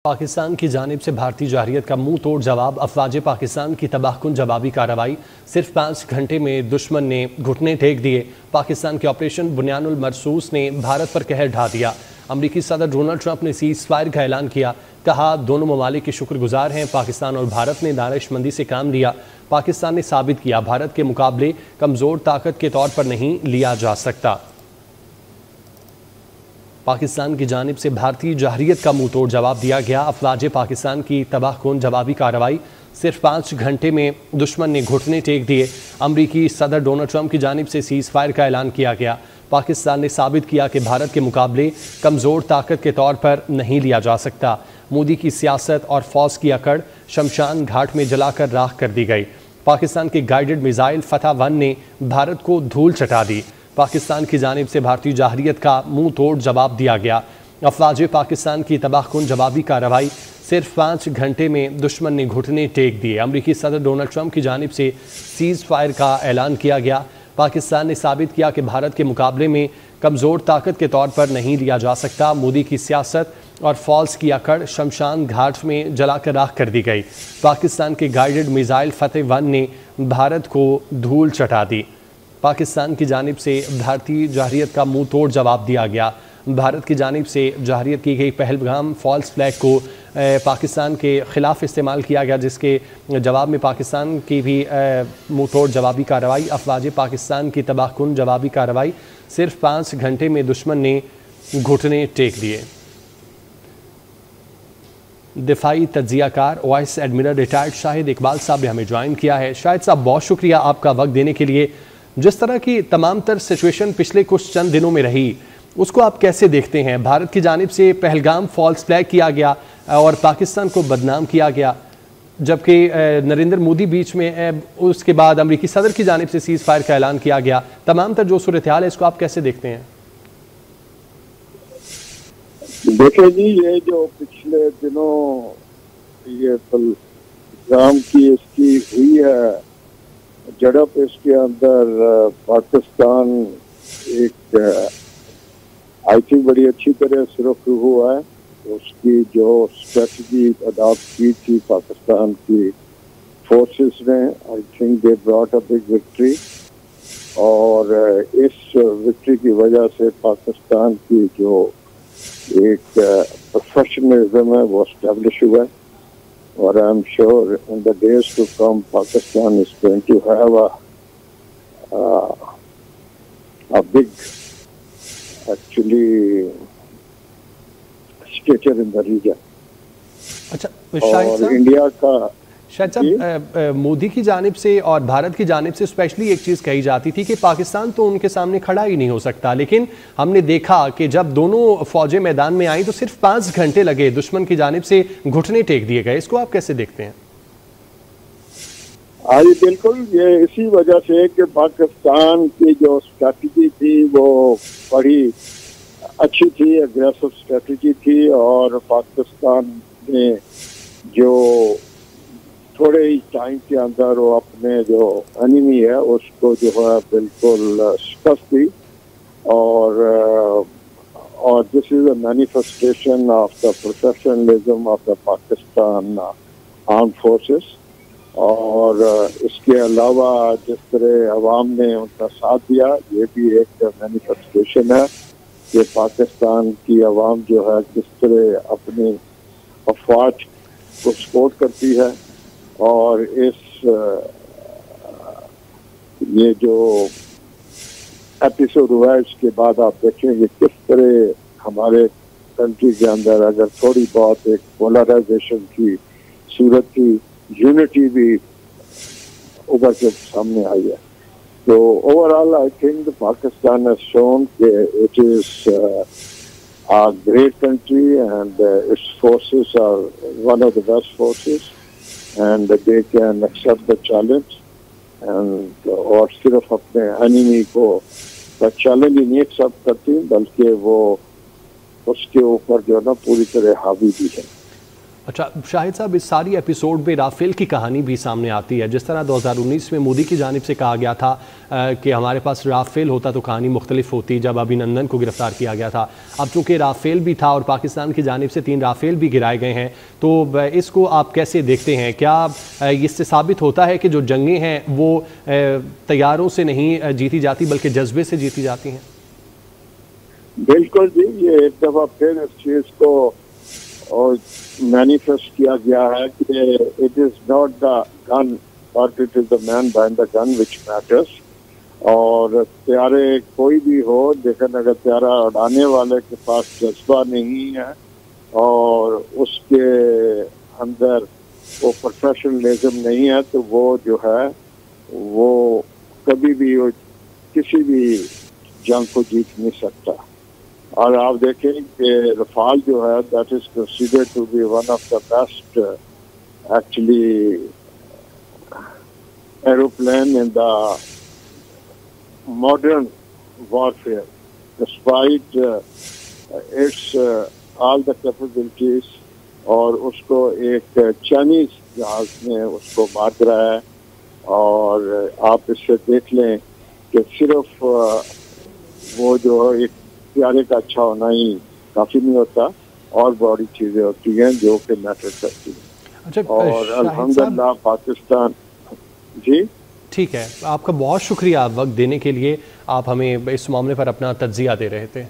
पाकिस्तान की जानिब से भारतीय जारहियत का मुंह तोड़ जवाब। अफवाज पाकिस्तान की तबाहकुन जवाबी कार्रवाई। सिर्फ 5 घंटे में दुश्मन ने घुटने टेक दिए। पाकिस्तान के ऑपरेशन बुनियानुल मरसूस ने भारत पर कहर ढा दिया। अमरीकी सदर डोनाल्ड ट्रंप ने सीज फायर का ऐलान किया। कहा, दोनों ममालिक के शुक्रगुजार हैं। पाकिस्तान और भारत ने दानिशमंदी से काम लिया। पाकिस्तान ने साबित किया भारत के मुकाबले कमज़ोर ताकत के तौर पर नहीं लिया जा सकता। पाकिस्तान की जानिब से भारतीय जारहियत का मुंह तोड़ जवाब दिया गया। अफवाज पाकिस्तान की तबाहकुन जवाबी कार्रवाई। सिर्फ 5 घंटे में दुश्मन ने घुटने टेक दिए। अमरीकी सदर डोनाल्ड ट्रंप की जानिब से सीज फायर का ऐलान किया गया। पाकिस्तान ने साबित किया कि भारत के मुकाबले कमज़ोर ताकत के तौर पर नहीं लिया जा सकता। मोदी की सियासत और फौज की अकड़ शमशान घाट में जलाकर राख कर दी गई। पाकिस्तान के गाइडेड मिसाइल फतह 1 ने भारत को धूल चटा दी। पाकिस्तान की जानिब से भारतीय जारहियत का मुंह तोड़ जवाब दिया गया। अफवाज पाकिस्तान की तबाहकुन जवाबी कार्रवाई। सिर्फ 5 घंटे में दुश्मन ने घुटने टेक दिए। अमरीकी सदर डोनाल्ड ट्रंप की जानिब से सीज फायर का ऐलान किया गया। पाकिस्तान ने साबित किया कि भारत के मुकाबले में कमज़ोर ताकत के तौर पर नहीं लिया जा सकता। मोदी की सियासत और फौज की अकड़ शमशान घाट में जलाकर राख कर दी गई। पाकिस्तान के गाइडेड मिसाइल फतह 1 ने भारत को धूल चटा दी। पाकिस्तान की जानिब से भारतीय जारहियत का मुंह तोड़ जवाब दिया गया। भारत की जानिब से जारहियत की गई पहलगाम फॉल्स फ्लैग को पाकिस्तान के ख़िलाफ़ इस्तेमाल किया गया, जिसके जवाब में पाकिस्तान की भी मुंह तोड़ जवाबी कार्रवाई। अफवाज पाकिस्तान की तबाहकुन जवाबी कार्रवाई। सिर्फ 5 घंटे में दुश्मन ने घुटने टेक दिए। दिफाई तज्जियाकार vice admiral retired Shahid Iqbal साहब ने हमें ज्वाइन किया है। शाहिद साहब, बहुत शुक्रिया आपका वक्त देने के लिए। जिस तरह की तमाम तर सिचुएशन पिछले कुछ चंद दिनों में रही, उसको आप कैसे देखते हैं? भारत की जानिब से पहलगाम फॉल्स फ्लैग किया गया और पाकिस्तान को बदनाम किया गया, जबकि नरेंद्र मोदी बीच में, उसके बाद अमरीकी सदर की जानिब से सीज फायर का ऐलान किया गया। तमाम तर जो सूरत हाल है, इसको आप कैसे देखते हैं? देखिए जी, ये जो पिछले दिनों ये पहलगाम की इसकी हुई है झड़प, इसके अंदर पाकिस्तान एक आई थिंक बड़ी अच्छी तरह सुरक्षित हुआ है। उसकी जो स्ट्रेटजी अडॉप्ट की थी पाकिस्तान की फोर्सेस ने, I think they brought a big victory. और इस विक्ट्री की वजह से पाकिस्तान की जो एक प्रोफेशनलिज्म है वो एस्टेब्लिश हुआ है। और I am sure in the days to come Pakistan is going to have a big actually stature in the region। अच्छा, और इंडिया का शायद साहब, मोदी की जानिब से और भारत की जानिब से स्पेशली एक चीज़ कही जाती थी कि पाकिस्तान तो उनके सामने खड़ा ही नहीं हो सकता, लेकिन हमने देखा कि जब दोनों फौजें मैदान में आई तो सिर्फ 5 घंटे लगे, दुश्मन की जानिब से घुटने टेक दिए गए। इसको आप कैसे देखते हैं? हाँ जी, बिल्कुल, ये इसी वजह से कि पाकिस्तान की जो स्ट्रैटेजी थी वो बड़ी अच्छी थी, एग्रेसिव स्ट्रैटेजी थी। और पाकिस्तान ने जो थोड़े ही टाइम के अंदर वो अपने जो एनिमी है उसको जो है बिल्कुल शिकस्त दी। और this is a manifestation of the professionalism of the Pakistan armed forces. और इसके अलावा जिस तरह अवाम ने उनका साथ दिया, ये भी एक मैनिफेस्टेशन है कि पाकिस्तान की अवाम जो है किस तरह अपनी अफवाज को सपोर्ट करती है। और इस ये जो एपिसोड हुआ है इसके बाद आप देखेंगे किस तरह हमारे कंट्री के अंदर अगर थोड़ी बहुत एक पोलराइजेशन की सूरत थी, यूनिटी भी उभर के सामने आई है। तो overall I think Pakistan has shown कि it is a great country and its forces are one of the best forces and they can accept the challenge and और सिर्फ अपने एनिमी को का चैलेंज नहीं एक्सेप्ट करती बल्कि वो उसके ऊपर जो है ना पूरी तरह हावी भी है। अच्छा शाहिद साहब, इस सारी एपिसोड में राफेल की कहानी भी सामने आती है। जिस तरह 2019 में मोदी की जानिब से कहा गया था कि हमारे पास राफेल होता तो कहानी मुख्तलिफ होती, जब अभिनंदन को गिरफ्तार किया गया था। अब चूँकि राफेल भी था और पाकिस्तान की जानिब से 3 राफेल भी गिराए गए हैं, तो इसको आप कैसे देखते हैं? क्या इससे साबित होता है कि जो जंगें हैं वो तैयारों से नहीं जीती जाती बल्कि जज्बे से जीती जाती हैं? बिल्कुल जी, ये एक दफ़ा फिर इस चीज़ को और मैनिफेस्ट किया गया है कि it is not the gun but it is the man behind the gun which matters. और त्यारे कोई भी हो, लेकिन अगर त्यारा उड़ाने वाले के पास जज्बा नहीं है और उसके अंदर वो प्रोफेशनलिज्म नहीं है, तो वो जो है वो कभी भी वो किसी भी जंग को जीत नहीं सकता। और आप देखें कि रफाल जो है that is considered to be one of the best actually aeroplane in the modern warfare despite its all the capabilities. और उसको एक चाइनीज जहाज ने उसको मार गिराया है। और आप इससे देख लें कि सिर्फ वो जो एक त्यारे का अच्छा होना ही काफी नहीं होता, और बड़ी चीजें होती हैं जो कि मैटर करती हैं। अच्छा, और अल्हम्दुलिल्लाह पाकिस्तान जी ठीक है। आपका बहुत शुक्रिया वक्त देने के लिए। आप हमें इस मामले पर अपना तज्जिया दे रहे थे।